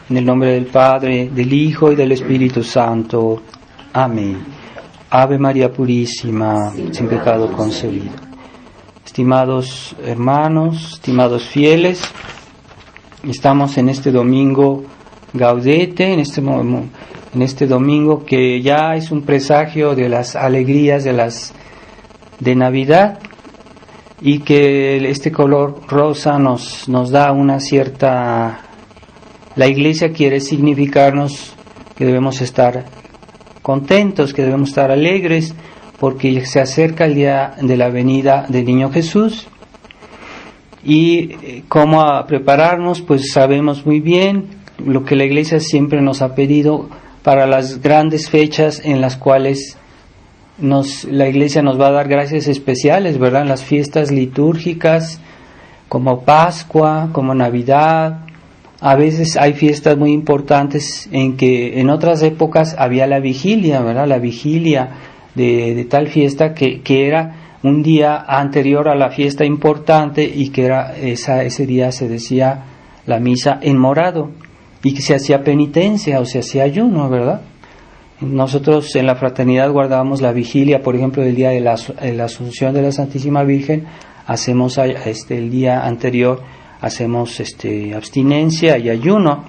En el nombre del Padre, del Hijo y del Espíritu Santo. Amén. Ave María Purísima, sin pecado concebido. Estimados hermanos, estimados fieles, estamos en este domingo Gaudete, en este domingo que ya es un presagio de las alegrías de Navidad, y que este color rosa nos da una cierta... La Iglesia quiere significarnos que debemos estar contentos, que debemos estar alegres, porque se acerca el día de la venida del Niño Jesús. Y cómo prepararnos, pues sabemos muy bien lo que la Iglesia siempre nos ha pedido para las grandes fechas en las cuales la Iglesia nos va a dar gracias especiales, ¿verdad? En las fiestas litúrgicas, como Pascua, como Navidad. A veces hay fiestas muy importantes en que en otras épocas había la vigilia, ¿verdad? La vigilia de tal fiesta que era un día anterior a la fiesta importante, y que era ese día se decía la misa en morado, y que se hacía penitencia o se hacía ayuno, ¿verdad? Nosotros en la fraternidad guardábamos la vigilia, por ejemplo, del día de la Asunción de la Santísima Virgen. Hacemos el día anterior, hacemos abstinencia y ayuno.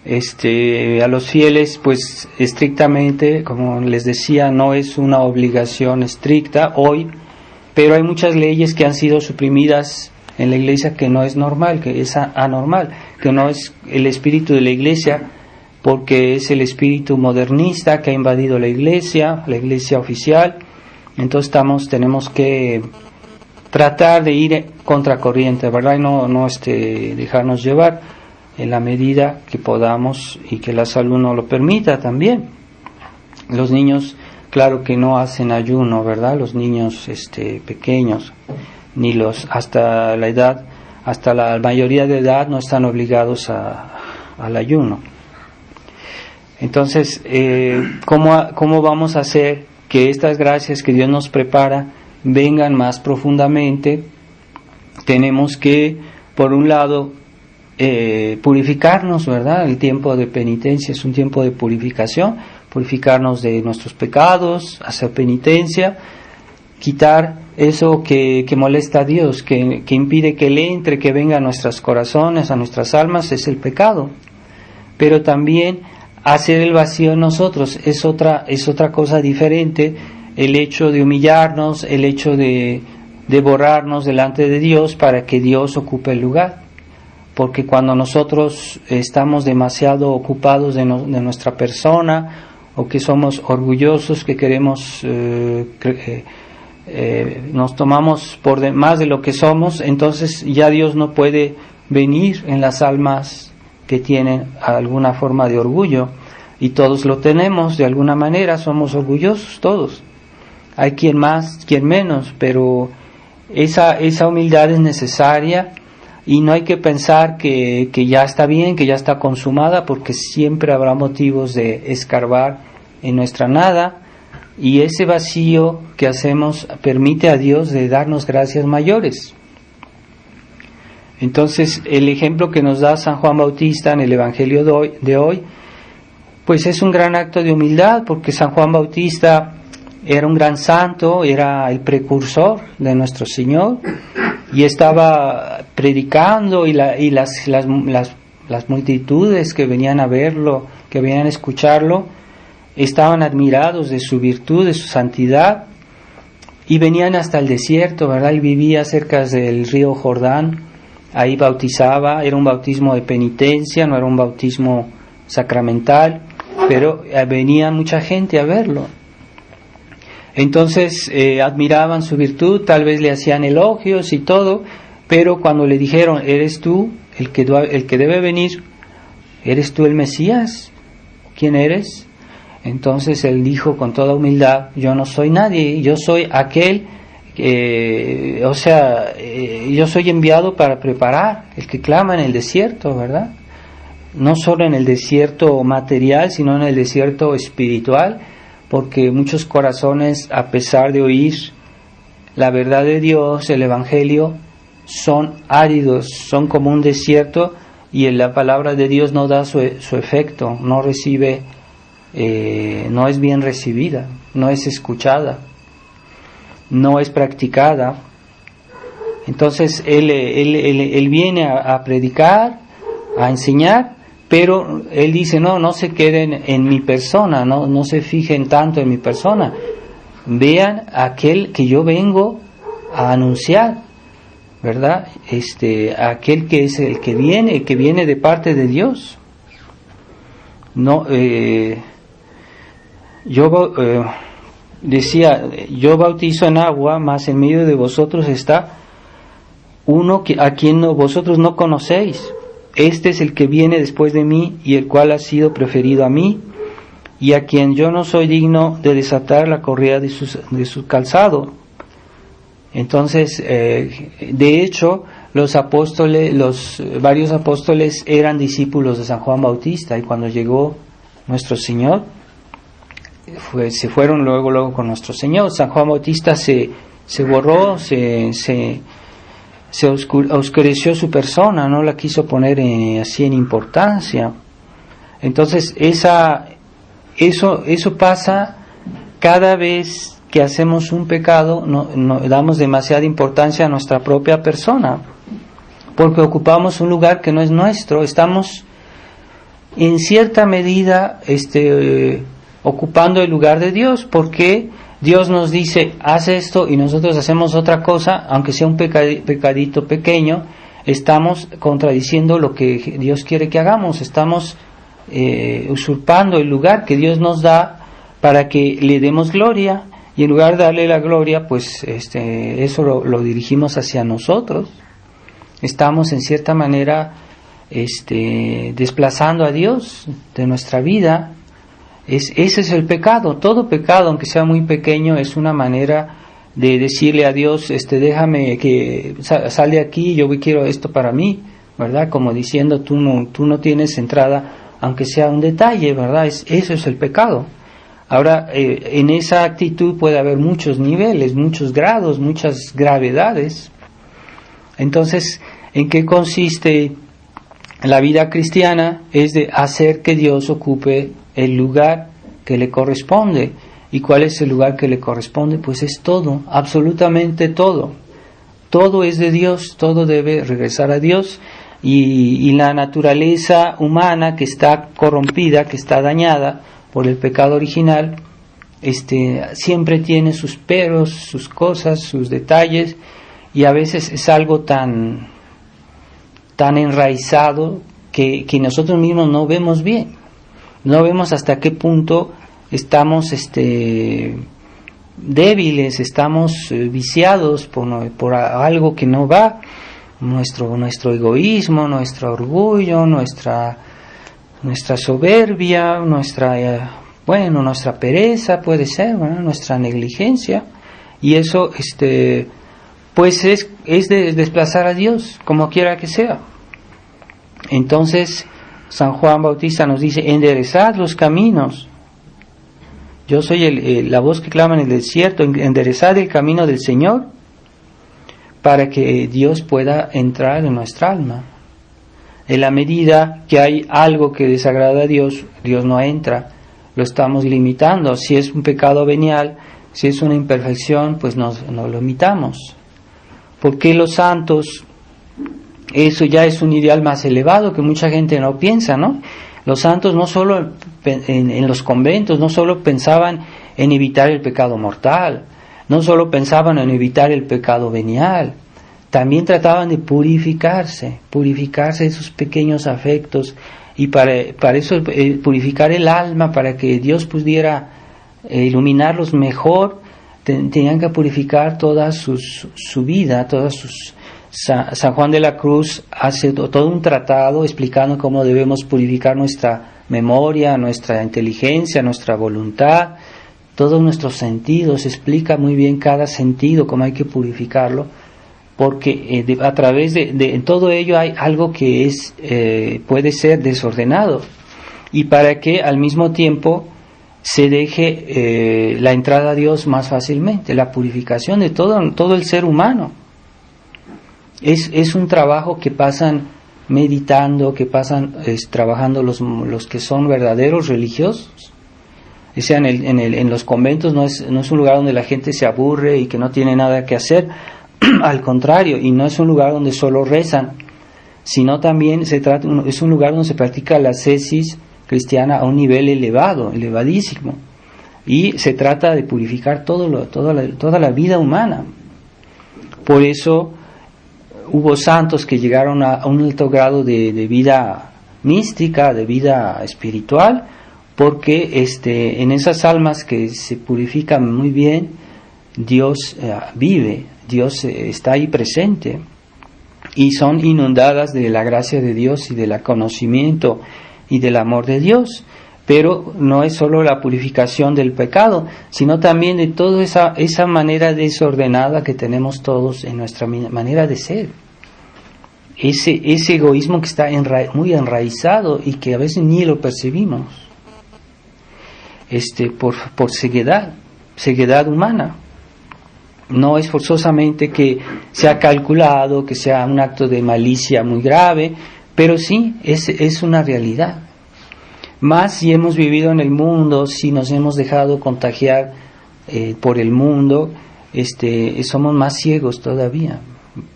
A los fieles, pues estrictamente, como les decía, no es una obligación estricta hoy, pero hay muchas leyes que han sido suprimidas en la Iglesia, que no es normal, que es anormal, que no es el espíritu de la Iglesia, porque es el espíritu modernista que ha invadido la Iglesia oficial. Entonces tenemos que tratar de ir contracorriente, ¿verdad? Y no dejarnos llevar en la medida que podamos y que la salud nos lo permita también. Los niños, claro que no hacen ayuno, ¿verdad? Los niños pequeños, ni hasta la mayoría de edad no están obligados al ayuno. Entonces, ¿cómo vamos a hacer que estas gracias que Dios nos prepara vengan más profundamente? Tenemos que, por un lado, purificarnos, ¿verdad? El tiempo de penitencia es un tiempo de purificarnos de nuestros pecados, hacer penitencia, quitar eso que molesta a Dios, que impide que Él entre, que venga a nuestros corazones, a nuestras almas, es el pecado. Pero también hacer el vacío en nosotros es otra cosa diferente. El hecho de humillarnos, el hecho de borrarnos delante de Dios para que Dios ocupe el lugar. Porque cuando nosotros estamos demasiado ocupados de nuestra persona, o que somos orgullosos, que queremos, nos tomamos por más de lo que somos, entonces ya Dios no puede venir en las almas que tienen alguna forma de orgullo, y todos lo tenemos de alguna manera, somos orgullosos todos. Hay quien más, quien menos, pero esa humildad es necesaria, y no hay que pensar que ya está bien, que ya está consumada, porque siempre habrá motivos de escarbar en nuestra nada, y ese vacío que hacemos permite a Dios de darnos gracias mayores. Entonces, el ejemplo que nos da San Juan Bautista en el Evangelio de hoy, pues es un gran acto de humildad, porque San Juan Bautista era un gran santo, era el precursor de nuestro Señor, y estaba predicando, y las multitudes que venían a verlo, que venían a escucharlo, estaban admirados de su virtud, de su santidad, y venían hasta el desierto, ¿verdad? Él vivía cerca del río Jordán, ahí bautizaba, era un bautismo de penitencia, no era un bautismo sacramental, pero venía mucha gente a verlo. Entonces admiraban su virtud, tal vez le hacían elogios y todo, pero cuando le dijeron, ¿eres tú el que debe venir? ¿Eres tú el Mesías? ¿Quién eres? Entonces él dijo con toda humildad, yo no soy nadie, yo soy aquel, yo soy enviado para preparar, el que clama en el desierto, ¿verdad? No solo en el desierto material, sino en el desierto espiritual, porque muchos corazones, a pesar de oír la verdad de Dios, el Evangelio, son áridos, son como un desierto, y la palabra de Dios no da su efecto, no recibe, no es bien recibida, no es escuchada, no es practicada. Entonces él viene a predicar, a enseñar, pero él dice, no se queden en mi persona, no se fijen tanto en mi persona, vean aquel que yo vengo a anunciar, ¿verdad? Aquel que es el que viene de parte de Dios. Decía, yo bautizo en agua, mas en medio de vosotros está uno a quien vosotros no conocéis. Este es el que viene después de mí, y el cual ha sido preferido a mí, y a quien yo no soy digno de desatar la correa de su calzado. Entonces, de hecho, varios apóstoles eran discípulos de San Juan Bautista, y cuando llegó nuestro Señor, se fueron luego con nuestro Señor. San Juan Bautista se borró, se oscureció su persona, no la quiso poner así en importancia. Entonces eso pasa cada vez que hacemos un pecado. No damos demasiada importancia a nuestra propia persona, porque ocupamos un lugar que no es nuestro. Estamos en cierta medida ocupando el lugar de Dios, porque Dios nos dice, haz esto, y nosotros hacemos otra cosa, aunque sea un pecadito pequeño. Estamos contradiciendo lo que Dios quiere que hagamos, estamos usurpando el lugar que Dios nos da para que le demos gloria, y en lugar de darle la gloria, pues eso lo dirigimos hacia nosotros. Estamos en cierta manera desplazando a Dios de nuestra vida. Ese es el pecado. Todo pecado, aunque sea muy pequeño, es una manera de decirle a Dios, déjame que sal de aquí, yo quiero esto para mí, ¿verdad? Como diciendo, tú no tienes entrada, aunque sea un detalle, ¿verdad? Eso es el pecado. Ahora, en esa actitud puede haber muchos niveles, muchos grados, muchas gravedades. Entonces, ¿en qué consiste la vida cristiana? Es de hacer que Dios ocupe el lugar que le corresponde. ¿Y cuál es el lugar que le corresponde? Pues es todo, absolutamente todo. Todo es de Dios, todo debe regresar a Dios, y la naturaleza humana, que está corrompida, que está dañada por el pecado original, siempre tiene sus peros, sus cosas, sus detalles, y a veces es algo tan enraizado que nosotros mismos no vemos bien. No vemos hasta qué punto estamos débiles, estamos viciados por algo que no va. Nuestro egoísmo, nuestro orgullo, nuestra soberbia, nuestra pereza puede ser, ¿verdad? Nuestra negligencia, y eso pues es de desplazar a Dios, como quiera que sea. Entonces San Juan Bautista nos dice, enderezad los caminos. Yo soy la voz que clama en el desierto, enderezad el camino del Señor, para que Dios pueda entrar en nuestra alma. En la medida que hay algo que desagrada a Dios, Dios no entra, lo estamos limitando. Si es un pecado venial, si es una imperfección, pues nos lo limitamos. Porque los santos, eso ya es un ideal más elevado que mucha gente no piensa, ¿no? Los santos no solo en los conventos, no solo pensaban en evitar el pecado mortal, no solo pensaban en evitar el pecado venial, también trataban de purificarse de esos pequeños afectos, y para eso purificar el alma, para que Dios pudiera iluminarlos mejor, tenían que purificar toda su vida, todas sus... San Juan de la Cruz hace todo un tratado explicando cómo debemos purificar nuestra memoria, nuestra inteligencia, nuestra voluntad, todos nuestros sentidos. Explica muy bien cada sentido, cómo hay que purificarlo, porque a través de todo ello hay algo que puede ser desordenado, y para que al mismo tiempo se deje la entrada a Dios más fácilmente, la purificación de todo el ser humano. Es un trabajo que pasan meditando, que pasan trabajando los que son verdaderos religiosos. O sea, en los conventos no es un lugar donde la gente se aburre y que no tiene nada que hacer, al contrario, y no es un lugar donde solo rezan, sino también es un lugar donde se practica la ascesis cristiana a un nivel elevadísimo, y se trata de purificar toda la vida humana. Por eso hubo santos que llegaron a un alto grado de vida mística, de vida espiritual, porque en esas almas que se purifican muy bien, Dios vive, Dios está ahí presente, y son inundadas de la gracia de Dios y del conocimiento y del amor de Dios. Pero no es solo la purificación del pecado, sino también de toda esa manera desordenada que tenemos todos en nuestra manera de ser. Ese egoísmo que está muy enraizado y que a veces ni lo percibimos. Por ceguedad humana. No es forzosamente que sea calculado, que sea un acto de malicia muy grave, pero sí es una realidad. Más si hemos vivido en el mundo, si nos hemos dejado contagiar por el mundo, somos más ciegos todavía.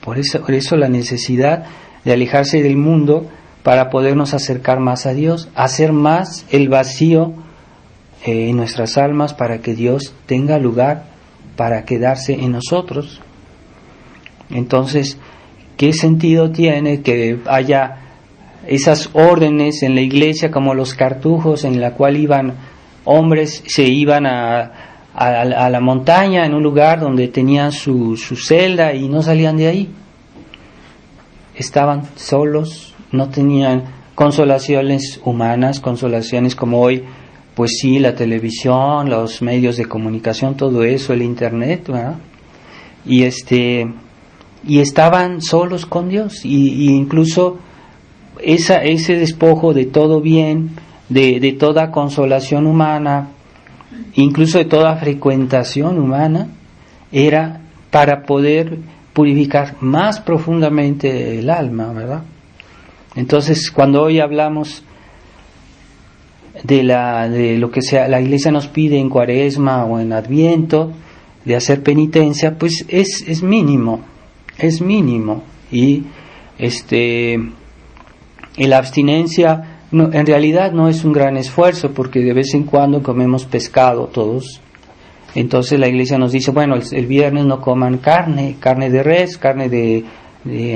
Por eso la necesidad de alejarse del mundo para podernos acercar más a Dios, hacer más el vacío en nuestras almas para que Dios tenga lugar para quedarse en nosotros. Entonces, ¿qué sentido tiene que haya esas órdenes en la iglesia como los cartujos, en la cual hombres se iban a la montaña, en un lugar donde tenían su celda y no salían de ahí? Estaban solos, no tenían consolaciones humanas, consolaciones como hoy, pues sí, la televisión, los medios de comunicación, todo eso, el internet, ¿verdad? Y estaban solos con Dios, y incluso ese despojo de todo bien, de toda consolación humana, incluso de toda frecuentación humana, era para poder purificar más profundamente el alma, ¿verdad? Entonces, cuando hoy hablamos de lo que la Iglesia nos pide en Cuaresma o en Adviento, de hacer penitencia, pues es mínimo, y la abstinencia en realidad no es un gran esfuerzo, porque de vez en cuando comemos pescado todos. Entonces la Iglesia nos dice, bueno, el viernes no coman carne de res, carne de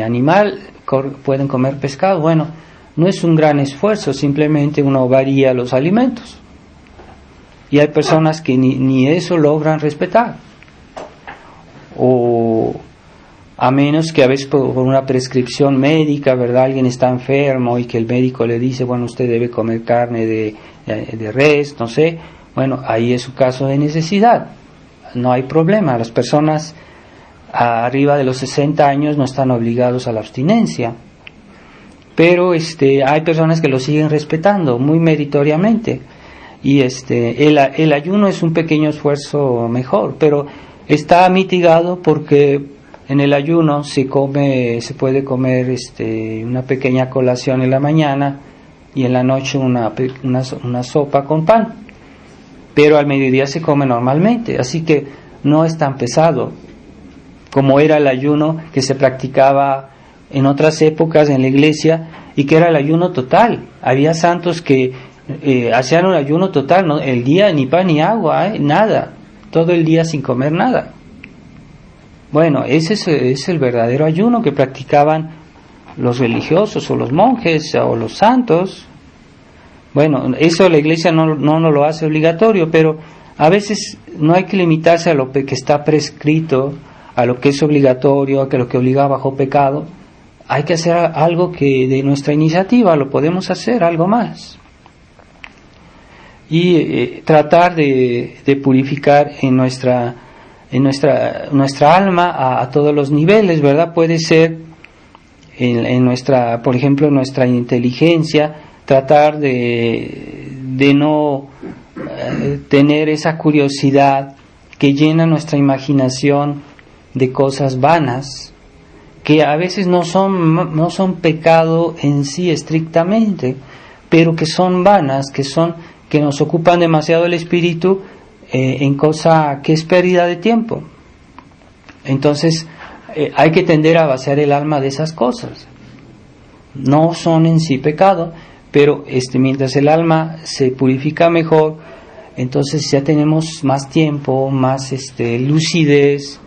animal, pueden comer pescado. Bueno, no es un gran esfuerzo, simplemente uno varía los alimentos. Y hay personas que ni eso logran respetar. O a menos que a veces por una prescripción médica, ¿verdad? Alguien está enfermo y que el médico le dice, bueno, usted debe comer carne de res, no sé. Bueno, ahí es su caso de necesidad. No hay problema. Las personas arriba de los 60 años no están obligados a la abstinencia. Pero hay personas que lo siguen respetando muy meritoriamente. Y el ayuno es un pequeño esfuerzo mejor, pero está mitigado porque en el ayuno se puede comer una pequeña colación en la mañana y en la noche una sopa con pan. Pero al mediodía se come normalmente, así que no es tan pesado como era el ayuno que se practicaba en otras épocas en la iglesia, y que era el ayuno total. Había santos que hacían un ayuno total, ¿no? El día ni pan ni agua, nada, todo el día sin comer nada. Bueno, ese es el verdadero ayuno que practicaban los religiosos o los monjes o los santos. Bueno, eso la iglesia no lo hace obligatorio, pero a veces no hay que limitarse a lo que está prescrito, a lo que es obligatorio, a lo que obliga bajo pecado. Hay que hacer algo que de nuestra iniciativa lo podemos hacer, algo más. Y tratar de purificar en nuestra alma a todos los niveles, ¿verdad? Puede ser en nuestra, por ejemplo, nuestra inteligencia, tratar de no tener esa curiosidad que llena nuestra imaginación de cosas vanas, que a veces no son pecado en sí estrictamente, pero que son vanas, que nos ocupan demasiado el espíritu en cosa que es pérdida de tiempo. Entonces hay que tender a vaciar el alma de esas cosas. No son en sí pecado, pero mientras el alma se purifica mejor, entonces ya tenemos más tiempo, más lucidez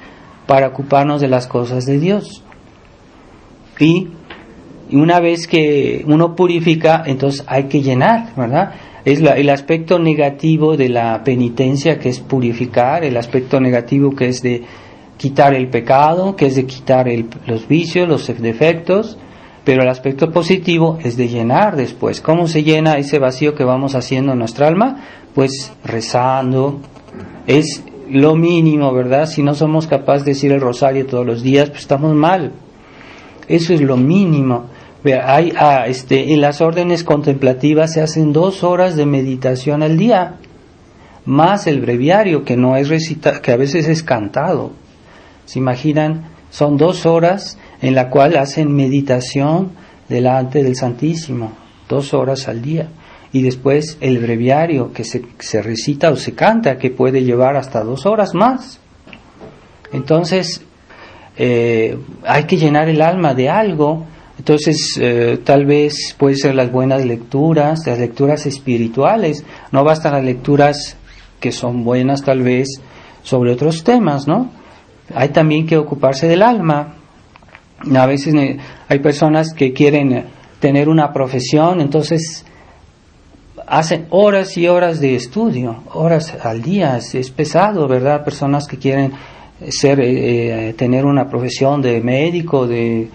para ocuparnos de las cosas de Dios. Y una vez que uno purifica, entonces hay que llenar, ¿verdad? Es el aspecto negativo de la penitencia, que es purificar, el aspecto negativo que es de quitar el pecado, que es de quitar los vicios, los defectos, pero el aspecto positivo es de llenar después. ¿Cómo se llena ese vacío que vamos haciendo en nuestra alma? Pues rezando. Es lo mínimo, ¿verdad? Si no somos capaces de decir el rosario todos los días, pues estamos mal. Eso es lo mínimo. En las órdenes contemplativas se hacen 2 horas de meditación al día, más el breviario, que no es recitado, que a veces es cantado. ¿Se imaginan? Son 2 horas en la cual hacen meditación delante del Santísimo, 2 horas al día. Y después el breviario que se recita o se canta, que puede llevar hasta 2 horas más. Entonces, hay que llenar el alma de algo. Entonces, tal vez puede ser las buenas lecturas, las lecturas espirituales. No bastan las lecturas que son buenas tal vez sobre otros temas, ¿no? Hay también que ocuparse del alma. A veces hay personas que quieren tener una profesión, entonces hacen horas y horas de estudio, horas al día. Es pesado, ¿verdad? Personas que quieren tener una profesión de médico, de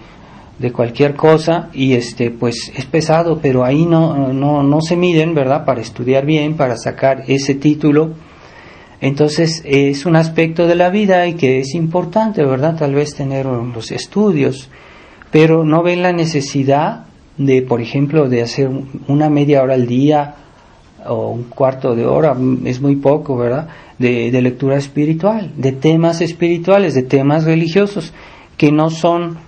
cualquier cosa, y pues es pesado, pero ahí no se miden, ¿verdad? Para estudiar bien, para sacar ese título. Entonces es un aspecto de la vida y que es importante, ¿verdad? Tal vez tener los estudios, pero no ven la necesidad de, por ejemplo, de hacer una media hora al día o un cuarto de hora, es muy poco, ¿verdad? De lectura espiritual, de temas espirituales, de temas religiosos, que no son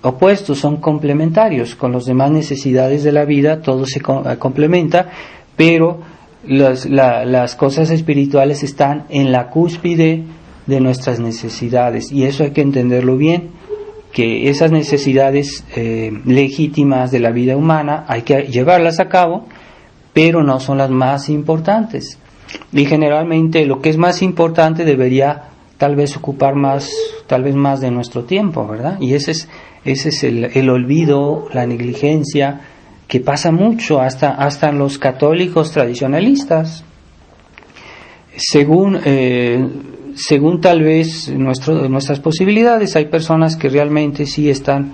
opuestos, son complementarios con las demás necesidades de la vida. Todo se complementa, pero las cosas espirituales están en la cúspide de nuestras necesidades, y eso hay que entenderlo bien, que esas necesidades legítimas de la vida humana hay que llevarlas a cabo, pero no son las más importantes. Y generalmente lo que es más importante debería tal vez ocupar más de nuestro tiempo, ¿verdad? Y ese es el olvido, la negligencia, que pasa mucho hasta en los católicos tradicionalistas. Según tal vez nuestras posibilidades, hay personas que realmente sí están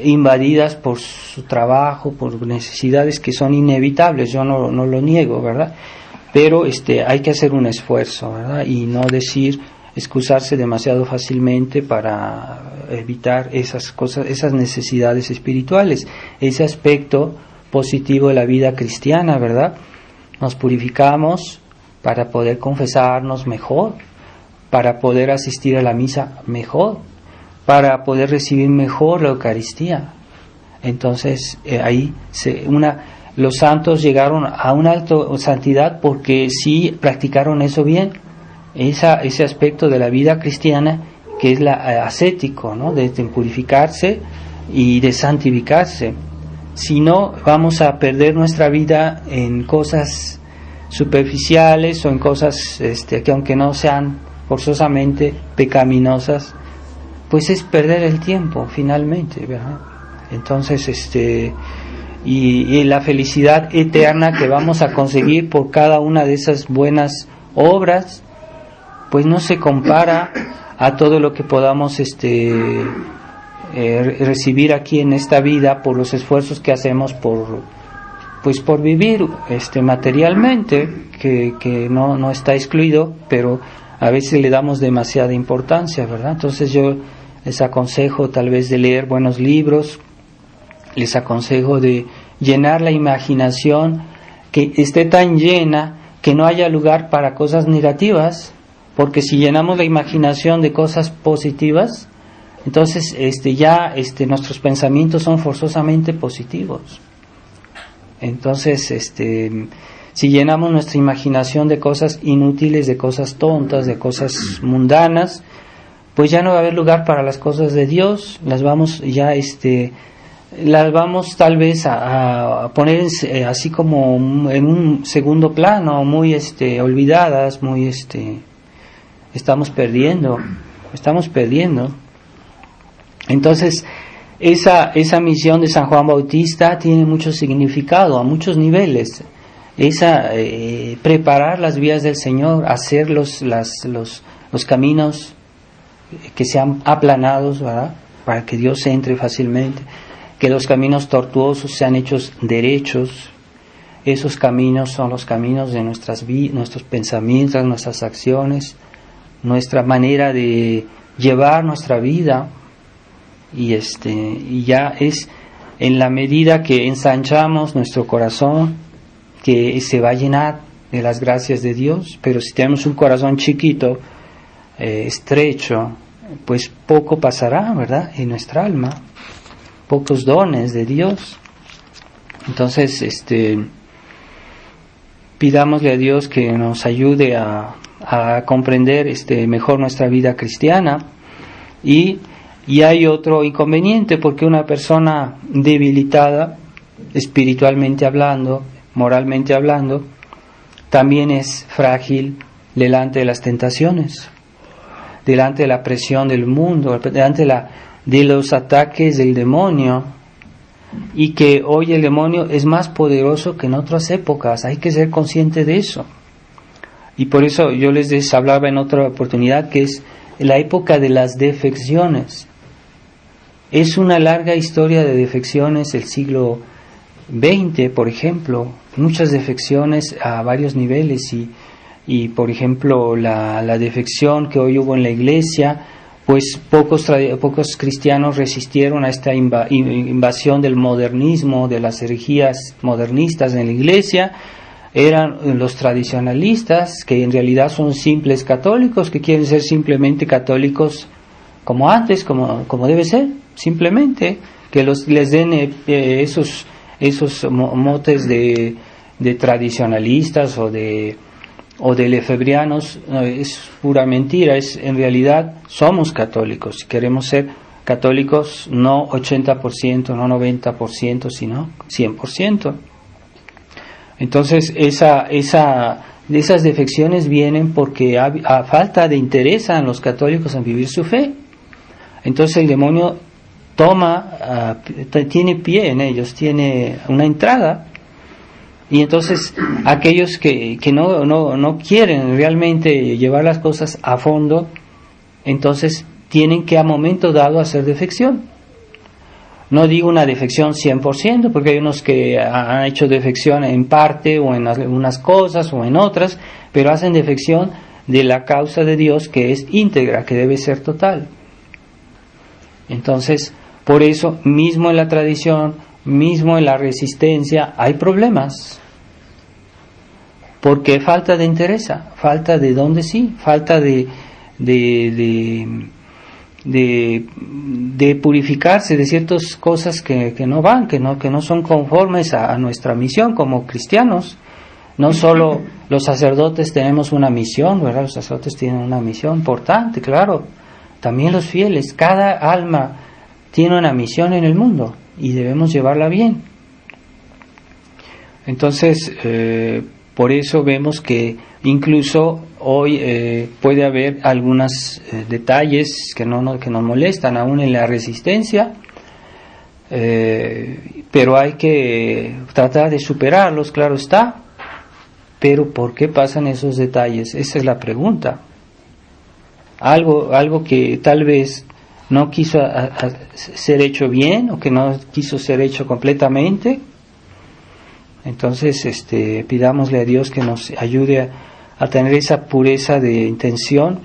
invadidas por su trabajo, por necesidades que son inevitables. Yo no lo niego, ¿verdad? Pero hay que hacer un esfuerzo, ¿verdad? Y no excusarse demasiado fácilmente para evitar esas cosas, esas necesidades espirituales, ese aspecto positivo de la vida cristiana, ¿verdad? Nos purificamos para poder confesarnos mejor, para poder asistir a la misa mejor, para poder recibir mejor la Eucaristía. Entonces los santos llegaron a una alta santidad porque sí practicaron eso bien, ese aspecto de la vida cristiana que es ascético, ¿no? De purificarse y de santificarse. Si no, vamos a perder nuestra vida en cosas superficiales o en cosas que aunque no sean forzosamente pecaminosas, pues es perder el tiempo finalmente, ¿verdad? Entonces y la felicidad eterna que vamos a conseguir por cada una de esas buenas obras, pues no se compara a todo lo que podamos recibir aquí en esta vida por los esfuerzos que hacemos por vivir materialmente, que no está excluido, pero a veces le damos demasiada importancia, ¿verdad? Entonces yo les aconsejo tal vez de leer buenos libros, les aconsejo de llenar la imaginación, que esté tan llena que no haya lugar para cosas negativas, porque si llenamos la imaginación de cosas positivas, entonces nuestros pensamientos son forzosamente positivos. Entonces, si llenamos nuestra imaginación de cosas inútiles, de cosas tontas, de cosas mundanas, pues ya no va a haber lugar para las cosas de Dios. Las vamos tal vez a poner así como en un segundo plano, muy olvidadas, muy estamos perdiendo. Entonces, esa misión de San Juan Bautista tiene mucho significado a muchos niveles. Preparar las vías del Señor, hacer los caminos que sean aplanados, ¿verdad?, para que Dios entre fácilmente, que los caminos tortuosos sean hechos derechos. Esos caminos son los caminos de nuestros pensamientos, nuestras acciones, nuestra manera de llevar nuestra vida. Y ya es en la medida que ensanchamos nuestro corazón que se va a llenar de las gracias de Dios. Pero si tenemos un corazón chiquito, estrecho, pues poco pasará, ¿verdad?, en nuestra alma, pocos dones de Dios. Entonces, pidámosle a Dios que nos ayude a comprender mejor nuestra vida cristiana. Y hay otro inconveniente, porque una persona debilitada, espiritualmente hablando, moralmente hablando, también es frágil delante de las tentaciones, delante de la presión del mundo, delante de los ataques del demonio, y que hoy el demonio es más poderoso que en otras épocas. Hay que ser consciente de eso. Y por eso yo les hablaba en otra oportunidad que es la época de las defecciones. Es una larga historia de defecciones el siglo XX, por ejemplo, muchas defecciones a varios niveles, y por ejemplo la defección que hoy hubo en la iglesia, pues pocos cristianos resistieron a esta invasión del modernismo, de las herejías modernistas en la iglesia. Eran los tradicionalistas, que en realidad son simples católicos, que quieren ser simplemente católicos como antes, como debe ser, simplemente, que les den esos motes de tradicionalistas o de lefebrianos. Es pura mentira. En realidad somos católicos, queremos ser católicos no 80%, no 90%, sino 100%. Entonces esas defecciones vienen porque a falta de interés en los católicos en vivir su fe. Entonces el demonio tiene pie en ellos, tiene una entrada. Y entonces aquellos que no quieren realmente llevar las cosas a fondo, entonces tienen que a momento dado hacer defección. No digo una defección 100%, porque hay unos que han hecho defección en parte o en algunas cosas o en otras, pero hacen defección de la causa de Dios, que es íntegra, que debe ser total. Entonces, por eso, mismo en la tradición, mismo en la resistencia, hay problemas. Porque falta de interés, falta de dónde sí, falta de purificarse de ciertas cosas que no van, que no son conformes a nuestra misión como cristianos. No solo los sacerdotes tenemos una misión, ¿verdad? Los sacerdotes tienen una misión importante, claro. También los fieles, cada alma tiene una misión en el mundo y debemos llevarla bien. Entonces, por eso vemos que incluso hoy puede haber algunos detalles que nos molestan aún en la resistencia, pero hay que tratar de superarlos, claro está. Pero ¿por qué pasan esos detalles? Esa es la pregunta. Algo que tal vez no quiso ser hecho bien, o que no quiso ser hecho completamente. Entonces pidámosle a Dios que nos ayude a tener esa pureza de intención,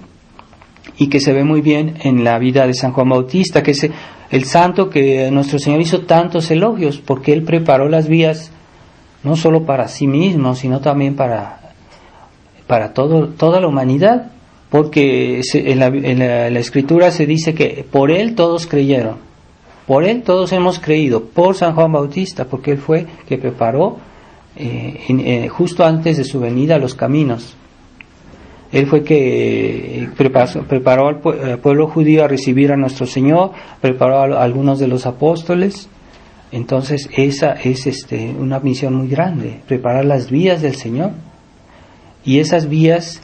y que se ve muy bien en la vida de San Juan Bautista, que es el santo que nuestro Señor hizo tantos elogios, porque él preparó las vías no solo para sí mismo, sino también para toda la humanidad, porque en la Escritura se dice que por Él todos creyeron, por Él todos hemos creído, por San Juan Bautista, porque Él fue que preparó justo antes de su venida los caminos. Él fue que preparó al pueblo judío a recibir a nuestro Señor, preparó a algunos de los apóstoles. Entonces esa es una misión muy grande, preparar las vías del Señor. Y esas vías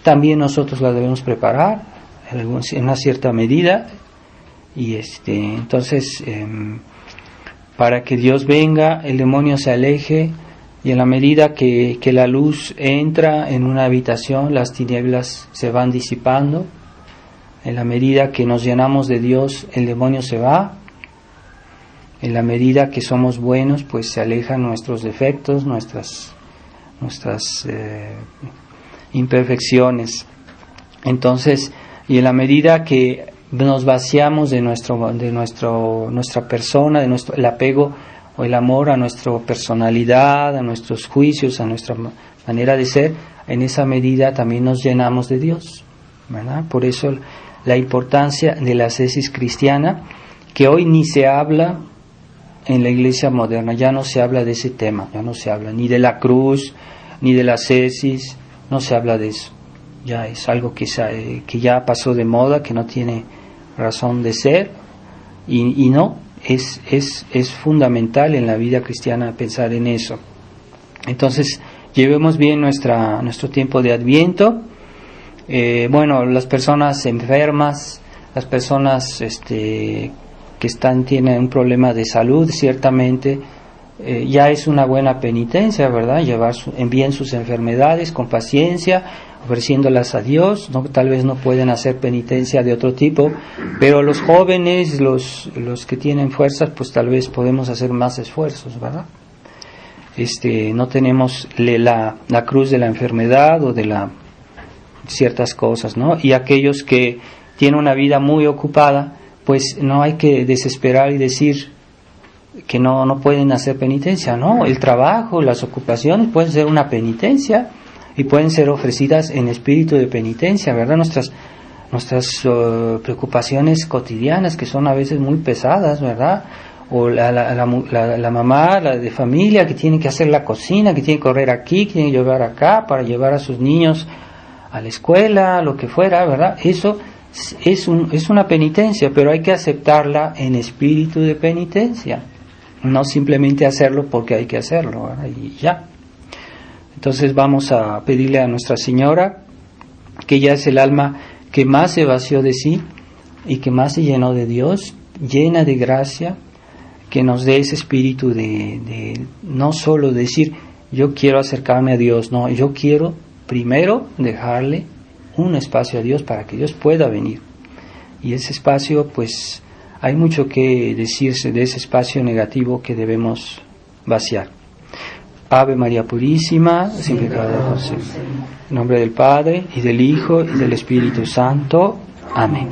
también nosotros las debemos preparar en una cierta medida. Y entonces para que Dios venga, el demonio se aleje. Y en la medida que la luz entra en una habitación, las tinieblas se van disipando. En la medida que nos llenamos de Dios, el demonio se va. En la medida que somos buenos, pues se alejan nuestros defectos, nuestras imperfecciones. Entonces, y en la medida que nos vaciamos de nuestra persona, el apego o el amor a nuestra personalidad, a nuestros juicios, a nuestra manera de ser, en esa medida también nos llenamos de Dios, ¿verdad? Por eso la importancia de la ascesis cristiana, que hoy ni se habla en la iglesia moderna, ya no se habla de ese tema, ya no se habla ni de la cruz, ni de la ascesis, no se habla de eso. Ya es algo que ya pasó de moda, que no tiene razón de ser, y no. Es fundamental en la vida cristiana pensar en eso. Entonces, llevemos bien nuestro tiempo de Adviento. Las personas enfermas, las personas que tienen un problema de salud, ciertamente ya es una buena penitencia, ¿verdad? Llevar bien sus enfermedades con paciencia, ofreciéndolas a Dios. Tal vez no pueden hacer penitencia de otro tipo, pero los jóvenes, los que tienen fuerzas, pues tal vez podemos hacer más esfuerzos, ¿verdad? No tenemos la cruz de la enfermedad o de ciertas cosas, ¿no? Y aquellos que tienen una vida muy ocupada, pues no hay que desesperar y decir que no pueden hacer penitencia, ¿no? El trabajo, las ocupaciones pueden ser una penitencia y pueden ser ofrecidas en espíritu de penitencia, ¿verdad? Nuestras preocupaciones cotidianas, que son a veces muy pesadas, ¿verdad? O la mamá, la de familia, que tiene que hacer la cocina, que tiene que correr aquí, que tiene que llevar acá para llevar a sus niños a la escuela, lo que fuera, ¿verdad? Eso es una penitencia, pero hay que aceptarla en espíritu de penitencia, no simplemente hacerlo porque hay que hacerlo, ¿verdad? Y ya. Entonces vamos a pedirle a Nuestra Señora, que ella es el alma que más se vació de sí y que más se llenó de Dios, llena de gracia, que nos dé ese espíritu de no solo decir yo quiero acercarme a Dios, no, yo quiero primero dejarle un espacio a Dios para que Dios pueda venir. Y ese espacio, pues hay mucho que decirse de ese espacio negativo que debemos vaciar. Ave María Purísima, sin pecado concebida. En nombre del Padre, y del Hijo, y del Espíritu Santo. Amén.